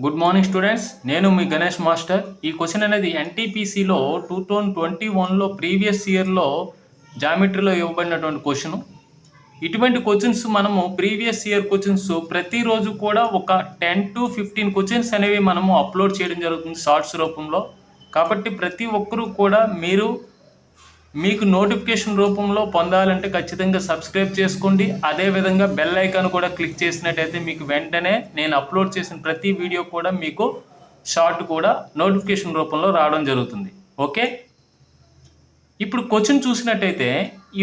Good morning students, నేను మీ Ganesh master. ఈ question అనేది ఎన్టీపీసీలో 2021లో ప్రీవియస్ ఇయర్లో జామెట్రీలో ఇవ్వబడినటువంటి క్వశ్చన్. ఇటువంటి క్వశ్చన్స్ మనము ప్రీవియస్ ఇయర్ క్వశ్చన్స్ ప్రతిరోజు కూడా ఒక 10 to 15 క్వశ్చన్స్ అనేవి మనము అప్లోడ్ చేయడం జరుగుతుంది షార్ట్స్ రూపంలో. కాబట్టి ప్రతి ఒక్కరూ కూడా మీకు నోటిఫికేషన్ రూపంలో పొందాలంటే ఖచ్చితంగా సబ్స్క్రైబ్ చేసుకోండి. అదేవిధంగా బెల్ ఐకాన్ కూడా క్లిక్ చేసినట్టయితే మీకు వెంటనే నేను అప్లోడ్ చేసిన ప్రతి వీడియో కూడా మీకు షార్ట్ కూడా నోటిఫికేషన్ రూపంలో రావడం జరుగుతుంది. ఓకే, ఇప్పుడు క్వశ్చన్ చూసినట్టయితే,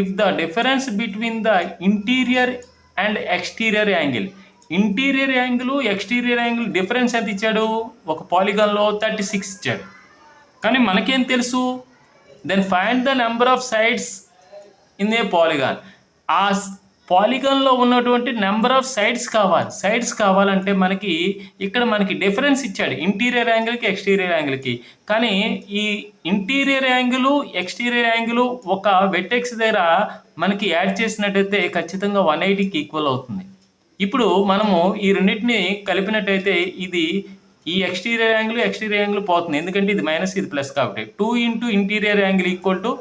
if the difference between the interior and exterior angle, interior angle exterior angle difference ఎంత ఇచ్చాడు? ఒక పాలిగాన్లో 36 ఇచ్చాడు. కానీ మనకేం తెలుసు? Then find the number of sides in a polygon. ఆ పాలిగాన్లో ఉన్నటువంటి నెంబర్ ఆఫ్ సైడ్స్ కావాలంటే మనకి డిఫరెన్స్ ఇచ్చాడు ఇంటీరియర్ యాంగిల్కి ఎక్స్టీరియర్ యాంగిల్కి. కానీ ఈ ఇంటీరియర్ యాంగిల్ ఎక్స్టీరియర్ యాంగిల్ ఒక వెట్టెక్స్ దగ్గర మనకి యాడ్ చేసినట్టయితే ఖచ్చితంగా 180కి ఈక్వల్ అవుతుంది. ఇప్పుడు మనము ఈ రెండింటిని కలిపినట్టయితే ఈ ఎక్స్టీరియర్ యాంగిల్ పోతుంది, ఎందుకంటే ఇది మైనస్ ఇది ప్లస్ కాబట్టి. 2 into interior angle equal to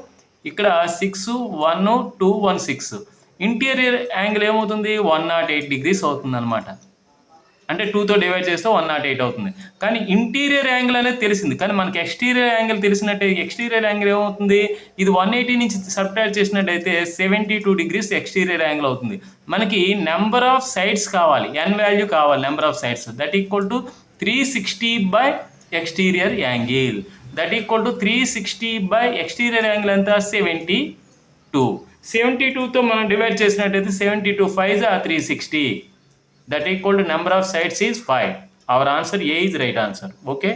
ఇక్కడ 6 1 2 1 6. ఇంటీరియర్ యాంగిల్ ఏమవుతుంది? 108 degrees అవుతుంది అనమాట. అంటే 2తో డివైడ్ చేస్తే 108 అవుతుంది. కానీ ఇంటీరియర్ యాంగిల్ అనేది తెలిసింది, కానీ మనకి ఎక్స్టీరియర్ యాంగిల్ తెలిసినట్టే. ఎక్స్టీరియర్ యాంగిల్ ఏమవుతుంది? ఇది 180 నుంచి సబ్ట్రాక్ట్ చేసినట్టయితే 72 degrees ఎక్స్టీరియర్ యాంగిల్ అవుతుంది. మనకి నెంబర్ ఆఫ్ సైడ్స్ కావాలి, ఎన్ వాల్యూ కావాలి, number of sides. That equal to 360 by exterior angle. That equal to 360 by exterior angle ఎంత? 72. 72తో మనం డివైడ్ చేసినట్టయితే 72 5 are 360. That equal to number of sides is 5. Our answer A is right answer. Okay.